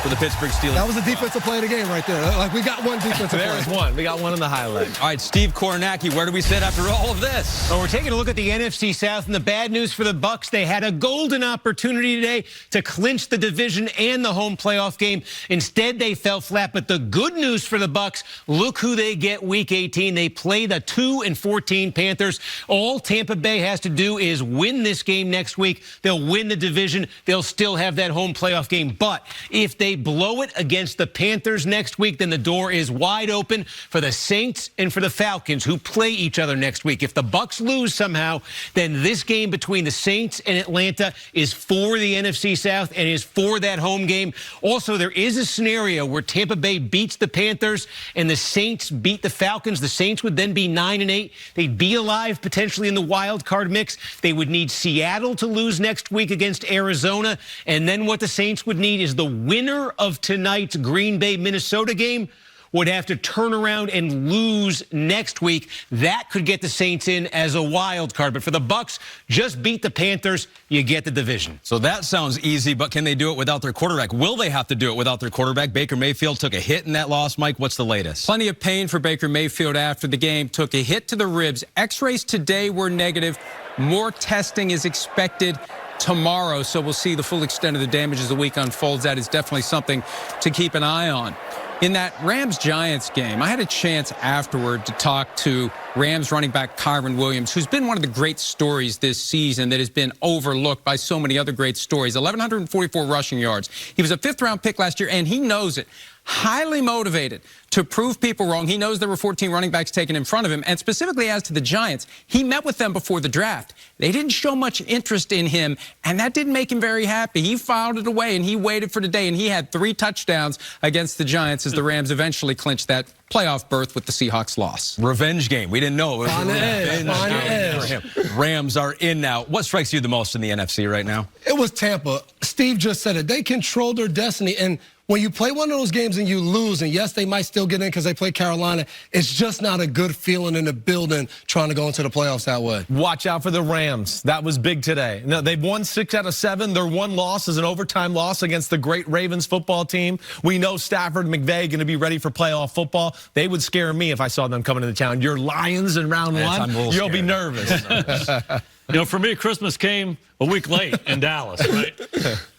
S5: for the Pittsburgh Steelers.
S6: That was a defensive play of the game right there. Like, we got one defensive play.
S8: There's one. We got one in the highlight.
S5: All right, Steve Kornacki, where do we sit after all of this?
S9: Well, we're taking a look at the NFC South, and the bad news for the Bucs, they had a golden opportunity today to clinch the division and the home playoff game. Instead, they fell flat. But the good news for the Bucs, look who they get Week 18. They play the 2-14 Panthers. All Tampa Bay has to do is win this game next week. They'll win the division. They'll still have that home playoff game. But if they blow it against the Panthers next week, then the door is wide open for the Saints and for the Falcons, who play each other next week. If the Bucs lose somehow, then this game between the Saints and Atlanta is for the NFC South and is for that home game. Also, there is a scenario where Tampa Bay beats the Panthers and the Saints beat the Falcons. The Saints would then be 9-8. They'd be alive potentially in the wild card mix. They would need Seattle to lose next week against Arizona. And then what the Saints would need is the winner of tonight's Green Bay-Minnesota game would have to turn around and lose next week. That could get the Saints in as a wild card. But for the Bucs, just beat the Panthers, you get the division.
S5: So that sounds easy, but can they do it without their quarterback? Will they have to do it without their quarterback? Baker Mayfield took a hit in that loss. Mike, what's the latest?
S13: Plenty of pain for Baker Mayfield after the game. Took a hit to the ribs. X-rays today were negative. More testing is expected tomorrow, so we'll see the full extent of the damage as the week unfolds. That is definitely something to keep an eye on. In that Rams-Giants game, I had a chance afterward to talk to Rams running back Kyron Williams, who's been one of the great stories this season that has been overlooked by so many other great stories. 1,144 rushing yards. He was a 5th-round pick last year, and he knows it. Highly motivated to prove people wrong. He knows there were 14 running backs taken in front of him. And specifically as to the Giants, he met with them before the draft. They didn't show much interest in him, and that didn't make him very happy. He filed it away, and he waited for today, and he had 3 touchdowns against the Giants as the Rams eventually clinched that playoff berth with the Seahawks loss.
S5: Revenge game. We didn't know it was a revenge game for him. Rams are in now. What strikes you the most in the NFC right now?
S6: It was Tampa. Steve just said it. They controlled their destiny, and when you play one of those games and you lose, and yes, they might still get in because they play Carolina, it's just not a good feeling in the building trying to go into the playoffs that way.
S8: Watch out for the Rams. That was big today. Now, they've won 6 out of 7. Their one loss is an overtime loss against the great Ravens football team. We know Stafford and McVay going to be ready for playoff football. They would scare me if I saw them coming into town. Your Lions in round 1, you'll be nervous.
S7: You know, for me, Christmas came a week late in Dallas, right?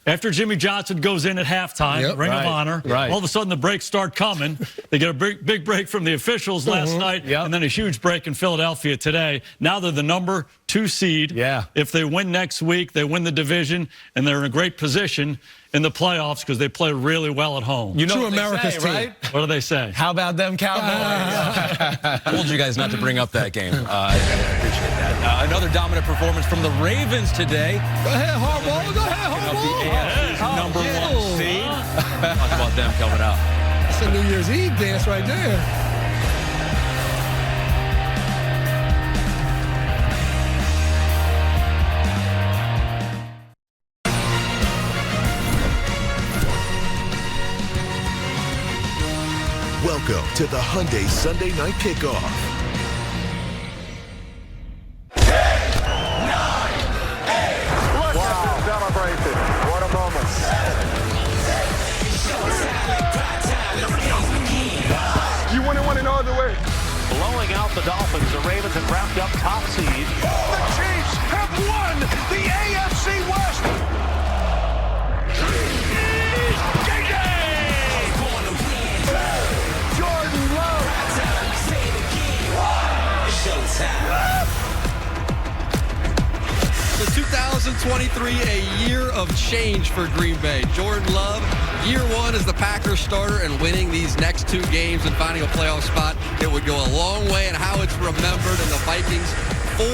S7: After Jimmy Johnson goes in at halftime, Ring of Honor, all of a sudden the breaks start coming. They get a big break from the officials last night, and then a huge break in Philadelphia today. Now they're the number 2 seed. If they win next week, they win the division, and they're in a great position in the playoffs because they play really well at home.
S8: You know what America's team, right?
S7: What do they say?
S8: How about them Cowboys?
S5: I told you guys not to bring up that game. I appreciate that. Another dominant performance from the Ravens today.
S6: Go ahead, Harbaugh. Go ahead, Harbaugh.
S5: The AFC's number 1 seed. Talk about them coming up.
S6: That's a New Year's Eve dance right there.
S14: Welcome to the Hyundai Sunday Night Kickoff.
S1: 10, 9, 8. Wow, celebration. What a moment. You wouldn't want it no other way.
S3: Blowing out the Dolphins. The Ravens have wrapped up top seed.
S1: The Chiefs have won the AFC West.
S10: The 2023, a year of change for Green Bay. Jordan Love, year 1 as the Packers starter and winning these next 2 games and finding a playoff spot. It would go a long way in how it's remembered. And the Vikings,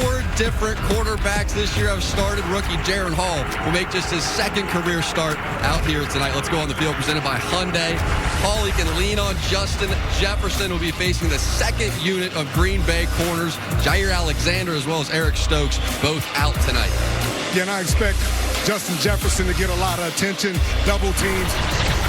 S10: 4 different quarterbacks this year have started. Rookie Jaron Hall will make just his 2nd career start out here tonight. Let's go on the field, presented by Hyundai. Hall, he can lean on Justin Jefferson, will be facing the 2nd unit of Green Bay corners. Jair Alexander as well as Eric Stokes, both out tonight.
S4: Yeah, and I expect Justin Jefferson to get a lot of attention, double teams.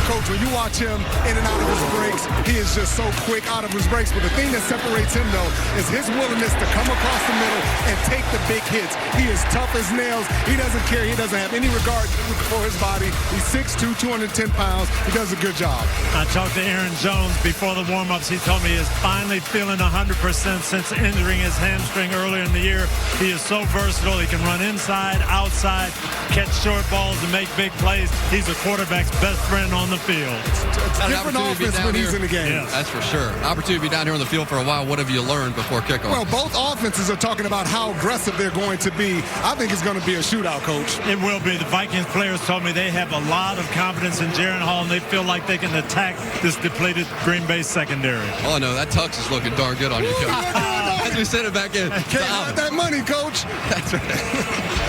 S4: Coach, when you watch him in and out of his breaks, he is just so quick out of his breaks. But the thing that separates him, though, is his willingness to come across the middle and take the big hits. He is tough as nails. He doesn't care. He doesn't have any regard for his body. He's 6'2", 210 pounds. He does a good job.
S11: I talked to Aaron Jones before the warm-ups. He told me he's finally feeling 100% since injuring his hamstring earlier in the year. He is so versatile. He can run inside, outside, catch short balls, and make big plays. He's a quarterback's best friend on the field.
S4: It's different offense when he's in the game.
S10: Yeah. That's for sure. Opportunity to be down here on the field for a while. What have you learned before kickoff?
S4: Well, both offenses are talking about how aggressive they're going to be. I think it's going to be a shootout, Coach.
S11: It will be. The Vikings players told me they have a lot of confidence in Jaron Hall, and they feel like they can attack this depleted Green Bay secondary.
S10: Oh, no, that tux is looking darn good on you, Coach. As we send it back in.
S4: Can't hide that money, Coach.
S10: That's right.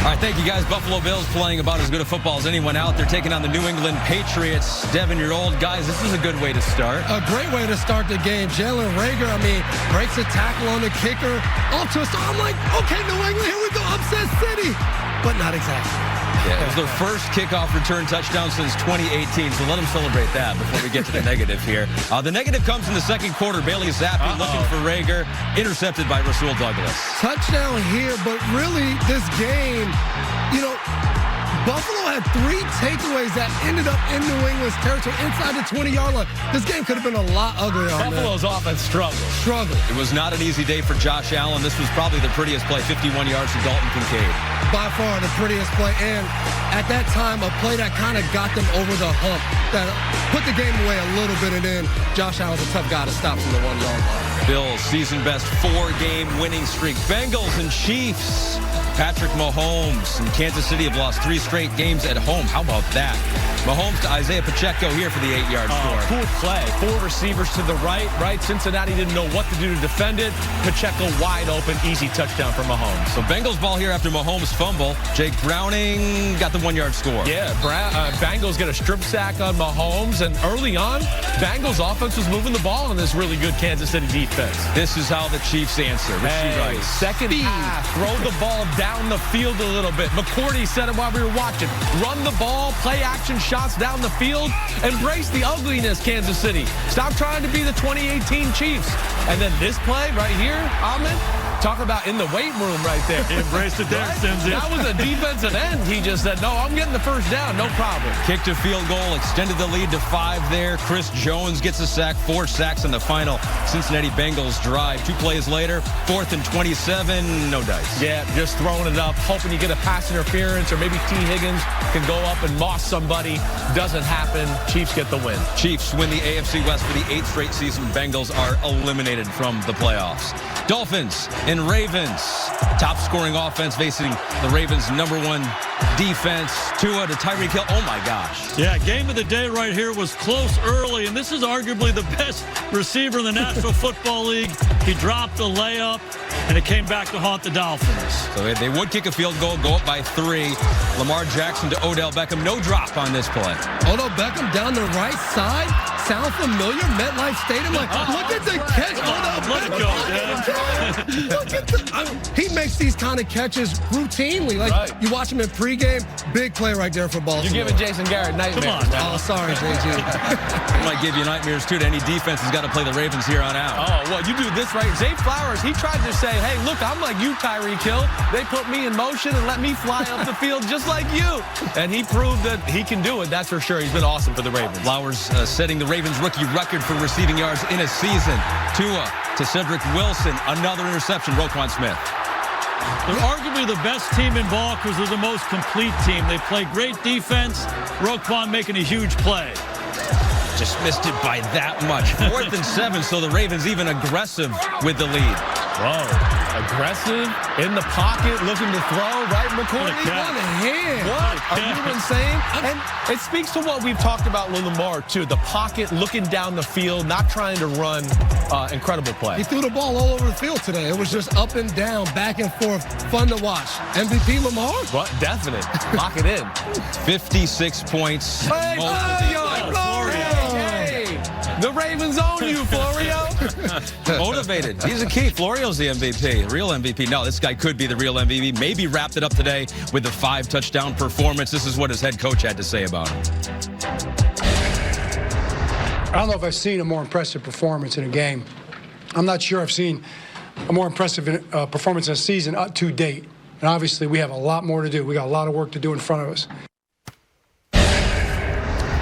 S5: All right, thank you, guys. Buffalo Bills playing about as good a football as anyone out there, taking on the New England Patriots. Devin, your old guys, this is a good way to start.
S6: A great way to start the game. Jalen Reagor, breaks a tackle on the kicker. Off to a start. I'm like, okay, New England, here we go. Upset City. But not exactly.
S5: Yeah, it was their first kickoff return touchdown since 2018, so let them celebrate that before we get to the negative here. The negative comes in the 2nd quarter. Bailey Zappi looking for Reagor, intercepted by Rasul Douglas.
S6: Touchdown here, but really this game, Buffalo had 3 takeaways that ended up in New England's territory inside the 20-yard line. This game could have been a lot uglier.
S5: Buffalo's offense struggled. It was not an easy day for Josh Allen. This was probably the prettiest play, 51 yards to Dalton Kincaid.
S6: By far the prettiest play, and at that time, a play that kind of got them over the hump, that put the game away a little bit, and then Josh Allen's a tough guy to stop from the 1-yard line.
S5: Bills season best 4-game winning streak. Bengals and Chiefs. Patrick Mahomes and Kansas City have lost 3 straight games at home. How about that? Mahomes to Isaiah Pacheco here for the 8-yard score.
S8: Cool play. 4 receivers to the right. Cincinnati didn't know what to do to defend it. Pacheco wide open. Easy touchdown for Mahomes.
S5: So Bengals ball here after Mahomes fumble. Jake Browning got the 1-yard score.
S8: Yeah, Bengals get a strip sack on Mahomes. And early on, Bengals offense was moving the ball in this really good Kansas City defense.
S5: This is how the Chiefs answer.
S8: Second half, throw the ball down the field a little bit. McCourty said it while we were watching. Run the ball, play action shot. shots down the field. Embrace the ugliness, Kansas City. Stop trying to be the 2018 Chiefs. And then this play right here, Ahmed, talk about in the weight room right there.
S7: He embraced it there, Simsy.
S8: That was a defensive end. He just said, no, I'm getting the first down, no problem.
S5: Kicked a field goal, extended the lead to 5 there. Chris Jones gets a sack, 4 sacks in the final Cincinnati Bengals drive. 2 plays later, 4th and 27, no dice.
S8: Yeah, just throwing it up, hoping you get a pass interference, or maybe T. Higgins can go up and moss somebody. Doesn't happen. Chiefs get the win.
S5: Chiefs win the AFC West for the 8th straight season. Bengals are eliminated from the playoffs. Dolphins and Ravens. Top scoring offense facing the Ravens' #1 defense. Tua to Tyreek Hill. Oh, my gosh.
S7: Yeah, game of the day right here was close early, and this is arguably the best receiver in the National Football League. He dropped a layup, and it came back to haunt the Dolphins.
S5: So they would kick a field goal, go up by 3. Lamar Jackson to Odell Beckham. No drop on this play.
S6: Odell Beckham down the right side. Sound familiar? MetLife Stadium. Like, look at the catch.
S7: Let it go, Dad.
S6: Look at he makes these kind of catches routinely. Like, you watch him in pregame, big play right there for Baltimore.
S8: You're giving Jason Garrett nightmares.
S7: Come on, man.
S6: Oh, sorry, JG.
S5: Might give you nightmares, too, to any defense who's got to play the Ravens here on out.
S8: Oh, well, you do this right. Zay Flowers, he tried to say, hey, look, I'm like you, Tyreek Hill. They put me in motion and let me fly up the field just like you. And he proved that he can do it. That's for sure. He's been awesome for the Ravens.
S5: Flowers setting the Ravens rookie record for receiving yards in a season. Tua to Cedric Wilson. Another interception. Roquan Smith.
S7: They're arguably the best team in ball because they're the most complete team. They play great defense. Roquan making a huge play.
S5: Just missed it by that much. 4th and 7, so the Ravens even aggressive with the lead.
S8: Whoa. Aggressive, in the pocket, looking to throw, right, McCoy?
S6: What a hand.
S8: What? Are you insane? And it speaks to what we've talked about with Lamar, too. The pocket, looking down the field, not trying to run. Incredible play.
S6: He threw the ball all over the field today. It was just up and down, back and forth. Fun to watch. MVP Lamar?
S8: What? Definite. Lock it in.
S5: 56 points.
S8: Hey, the Ravens own you, Florio.
S5: Motivated. He's a key. Florio's the MVP, real MVP. No, this guy could be the real MVP. Maybe wrapped it up today with the 5-touchdown performance. This is what his head coach had to say about him.
S15: I don't know if I've seen a more impressive performance in a game. I'm not sure I've seen a more impressive performance in a season to date. And obviously, we have a lot more to do. We got a lot of work to do in front of us.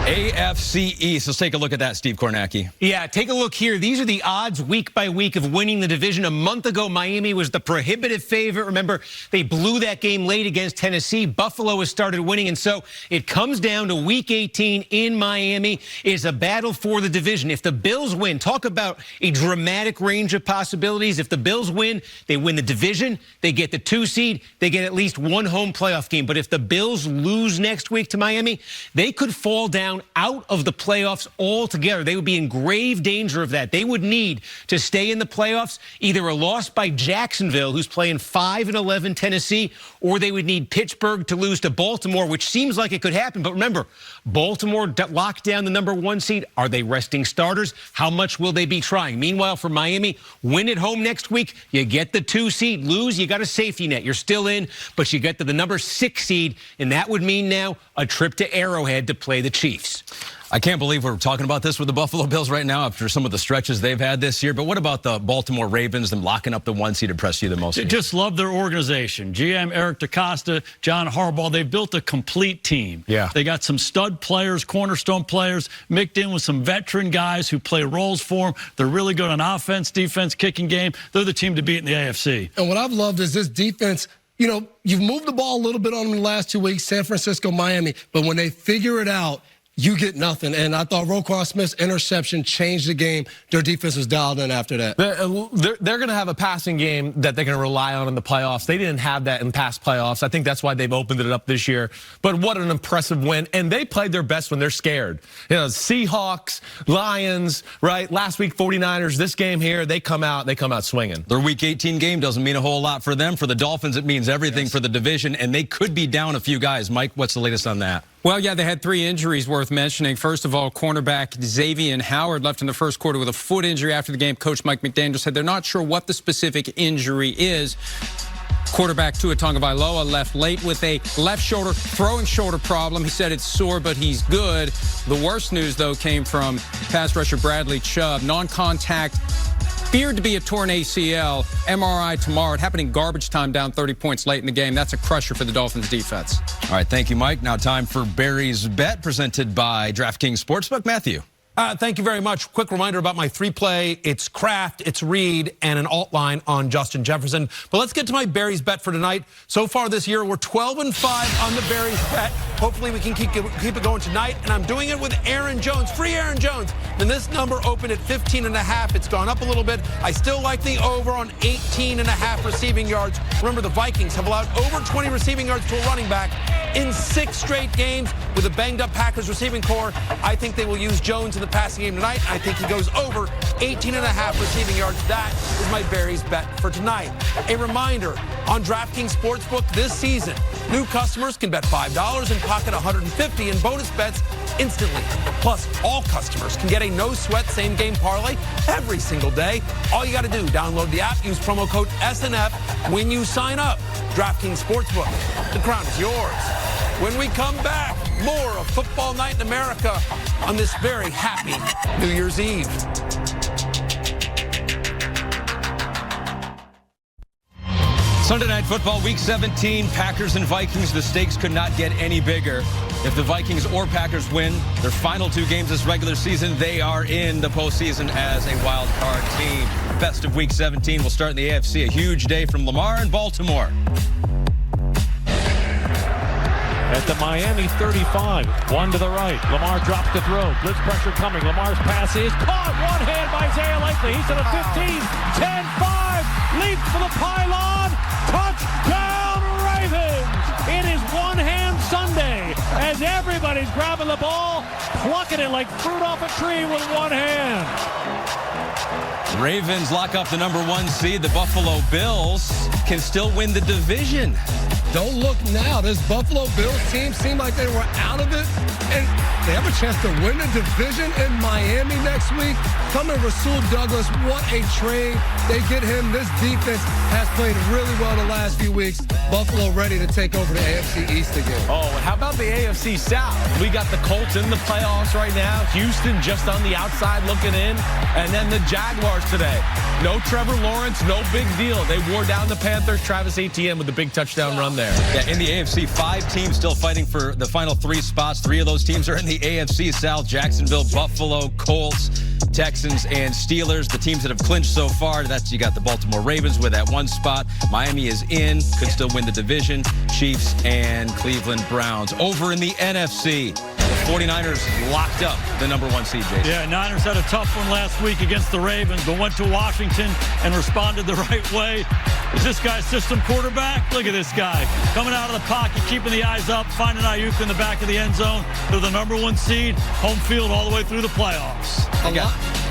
S5: AFC East. Let's take a look at that, Steve Kornacki.
S9: Yeah, take a look here. These are the odds week by week of winning the division. A month ago, Miami was the prohibitive favorite. Remember, they blew that game late against Tennessee. Buffalo has started winning, and so it comes down to week 18 in Miami. It's a battle for the division. If the Bills win, talk about a dramatic range of possibilities. If the Bills win, they win the division. They get the 2 seed. They get at least 1 home playoff game. But if the Bills lose next week to Miami, they could fall down out of the playoffs altogether. They would be in grave danger of that. They would need to stay in the playoffs, either a loss by Jacksonville, who's playing 5-11 Tennessee, or they would need Pittsburgh to lose to Baltimore, which seems like it could happen. But remember, Baltimore locked down the #1 seed. Are they resting starters? How much will they be trying? Meanwhile, for Miami, win at home next week. You get the 2 seed. Lose, you got a safety net. You're still in, but you get to the #6 seed, and that would mean now a trip to Arrowhead to play the Chiefs.
S5: I can't believe we're talking about this with the Buffalo Bills right now after some of the stretches they've had this year. But what about the Baltimore Ravens, them locking up the 1 seed, impress you the most?
S7: Just love their organization. GM Eric DeCosta, John Harbaugh, they've built a complete team.
S8: Yeah.
S7: They got some stud players, cornerstone players, mixed in with some veteran guys who play roles for them. They're really good on offense, defense, kicking game. They're the team to beat in the AFC.
S6: And what I've loved is this defense. You know, you've moved the ball a little bit on them the last 2 weeks, San Francisco, Miami. But when they figure it out, you get nothing. And I thought Roquan Smith's interception changed the game. Their defense was dialed in after that.
S8: They're going to have a passing game that they're going to rely on in the playoffs. They didn't have that in past playoffs. I think that's why they've opened it up this year. But what an impressive win. And they played their best when they're scared. You know, Seahawks, Lions, right? Last week, 49ers. This game here, they come out swinging.
S5: Their week 18 game doesn't mean a whole lot for them. For the Dolphins, it means everything for the division. And they could be down a few guys. Mike, what's the latest on that?
S13: Well, yeah, they had 3 injuries worth mentioning. First of all, cornerback Xavier Howard left in the first quarter with a foot injury. After the game, Coach Mike McDaniel said they're not sure what the specific injury is. Quarterback Tua Tagovailoa left late with a left shoulder, throwing shoulder problem. He said it's sore, but he's good. The worst news, though, came from pass rusher Bradley Chubb. Non-contact, feared to be a torn ACL. MRI tomorrow. It happened in garbage time, down 30 points late in the game. That's a crusher for the Dolphins defense.
S5: All right, thank you, Mike. Now time for Barry's Bet, presented by DraftKings Sportsbook. Matthew.
S12: Thank you very much. Quick reminder about my 3-play. It's Kraft, it's Reed, and an alt line on Justin Jefferson. But let's get to my Barry's Bet for tonight. So far this year, we're 12-5 on the Barry's Bet. Hopefully we can keep it going tonight. And I'm doing it with Aaron Jones, free Aaron Jones. And this number opened at 15.5. It's gone up a little bit. I still like the over on 18.5 receiving yards. Remember, the Vikings have allowed over 20 receiving yards to a running back in 6 straight games with a banged-up Packers receiving core. I think they will use Jones in the passing game tonight. I think he goes over 18.5 receiving yards. That is my Barry's Bet for tonight. A reminder, on DraftKings Sportsbook this season, new customers can bet $5 and pocket $150 in bonus bets instantly. Plus, all customers can get a no-sweat same-game parlay every single day. All you got to do, download the app, use promo code SNF when you sign up. DraftKings Sportsbook, the crown is yours. When we come back, more of Football Night in America on this very happy New Year's Eve.
S5: Sunday Night Football, Week 17, Packers and Vikings. The stakes could not get any bigger. If the Vikings or Packers win their final 2 games this regular season, they are in the postseason as a wild card team. Best of Week 17 will start in the AFC. A huge day from Lamar in Baltimore.
S1: At the Miami 35, one to the right. Lamar drops to throw. Blitz pressure coming. Lamar's pass is caught. One hand by Isaiah Likely. He's at a 15, 10, 5. Leaps for the pylon. Touchdown Ravens. It is one-hand Sunday as everybody's grabbing the ball, plucking it like fruit off a tree with one hand.
S5: Ravens lock up the number 1 seed. The Buffalo Bills can still win the division.
S6: Don't look now. This Buffalo Bills team seemed like they were out of it, and they have a chance to win the division in Miami next week. Coming Rasul Douglas, what a trade. They get him. This defense has played really well the last few weeks. Buffalo ready to take over the AFC East again.
S8: Oh, how about the AFC South? We got the Colts in the playoffs right now. Houston just on the outside looking in. And then the Jaguars today. No Trevor Lawrence, no big deal. They wore down the Panthers. Travis Etienne with the big touchdown run there.
S5: Yeah, in the AFC, 5 teams still fighting for the final 3 spots. 3 of those teams are in the AFC South: Jacksonville, Buffalo, Colts, Texans, and Steelers. The teams that have clinched so far, you got the Baltimore Ravens with that 1 spot. Miami is in, could still win the division. Chiefs and Cleveland Browns. Over in the NFC, the 49ers locked up the number 1 seed, Jason.
S7: Yeah, Niners had a tough one last week against the Ravens, but went to Washington and responded the right way. Is this guy system quarterback? Look at this guy. Coming out of the pocket, keeping the eyes up, finding Ayuk in the back of the end zone. They're the number 1 seed, home field all the way through the playoffs.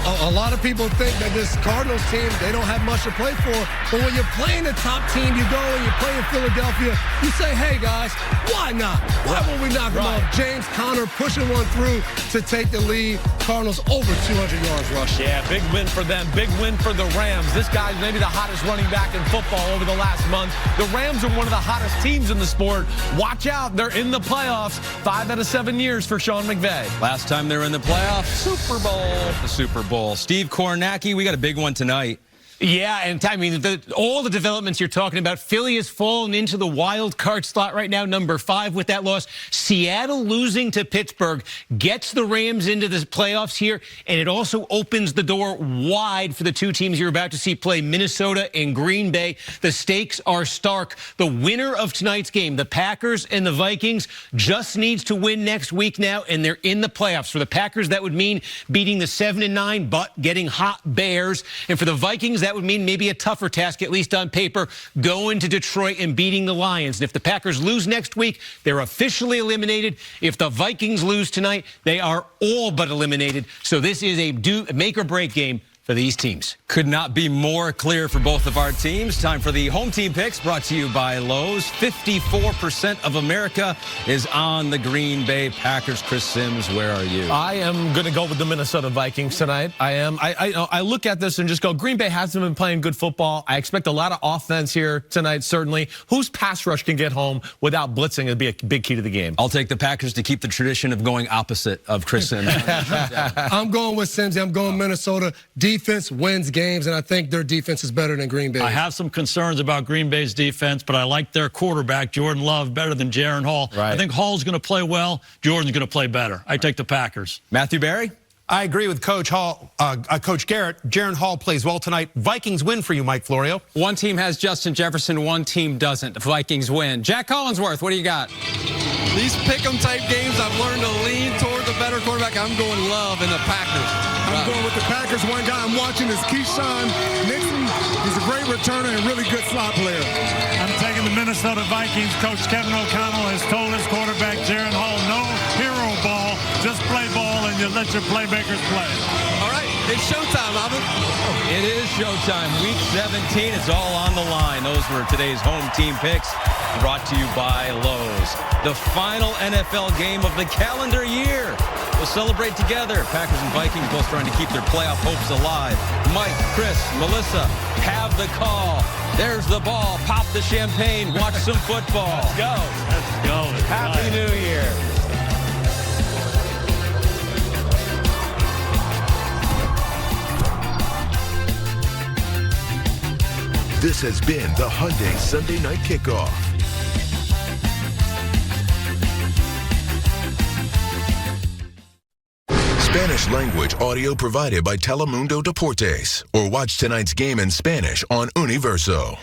S6: A lot of people think that this Cardinals team, they don't have much to play for. But when you're playing the top team, you go and you play in Philadelphia, you say, hey, guys, why not? Why won't we knock them off? James Conner pushing one through to take the lead. Cardinals over 200 yards rushing.
S8: Yeah, big win for them. Big win for the Rams. This guy's maybe the hottest running back in football over the last month. The Rams are one of the hottest teams in the sport. Watch out. They're in the playoffs 5 out of 7 years for Sean McVay.
S5: Last time they were in the playoffs, Super Bowl. The Super Bowl. Steve Kornacki, we got a big one tonight.
S9: Yeah, and I mean, all the developments you're talking about, Philly has fallen into the wild card slot right now, number 5 with that loss. Seattle losing to Pittsburgh gets the Rams into the playoffs here, and it also opens the door wide for the 2 teams you're about to see play, Minnesota and Green Bay. The stakes are stark. The winner of tonight's game, the Packers and the Vikings, just needs to win next week now, and they're in the playoffs. For the Packers, that would mean beating the 7-9 but getting hot Bears, and for the Vikings, that would mean maybe a tougher task, at least on paper, going to Detroit and beating the Lions. And if the Packers lose next week, they're officially eliminated. If the Vikings lose tonight, they are all but eliminated. So this is a make-or-break game for these teams.
S5: Could not be more clear for both of our teams. Time for the home team picks, brought to you by Lowe's. 54% of America is on the Green Bay Packers. Chris Sims, where are you?
S8: I am going to go with the Minnesota Vikings tonight. I am. I look at this and just go, Green Bay hasn't been playing good football. I expect a lot of offense here tonight, certainly. Whose pass rush can get home without blitzing would be a big key to the game.
S5: I'll take the Packers to keep the tradition of going opposite of Chris Sims.
S6: I'm going with Sims. I'm going Minnesota. Defense wins games, and I think their defense is better than Green Bay.
S7: I have some concerns about Green Bay's defense, but I like their quarterback, Jordan Love, better than Jaron Hall.
S8: Right.
S7: I think Hall's going to play well. Jordan's going to play better. I take the Packers.
S5: Matthew Berry?
S12: I agree with Coach Garrett. Jaron Hall plays well tonight. Vikings win for you, Mike Florio.
S13: One team has Justin Jefferson, one team doesn't. The Vikings win. Jack Collinsworth, what do you got?
S10: These pick-em type games, I've learned to lean toward the better quarterback. I'm going Love and the Packers.
S4: I'm going with the Packers. One guy I'm watching is Keyshawn Nixon. He's a great returner and really good slot player.
S11: I'm taking the Minnesota Vikings. Coach Kevin O'Connell has told his quarterback, Jaron Hall, no hero ball, just play ball, and you let your playmakers play.
S10: All right, it's showtime, Albert.
S5: It is showtime. Week 17 is all on the line. Those were today's home team picks, brought to you by Lowe's. The final NFL game of the calendar year. We'll celebrate together. Packers and Vikings both trying to keep their playoff hopes alive. Mike, Chris, Melissa, have the call. There's the ball. Pop the champagne. Watch some football.
S7: Let's go. Let's go.
S5: Happy New Year.
S14: This has been the Hyundai Sunday Night Kickoff. Spanish language audio provided by Telemundo Deportes. Or watch tonight's game in Spanish on Universo.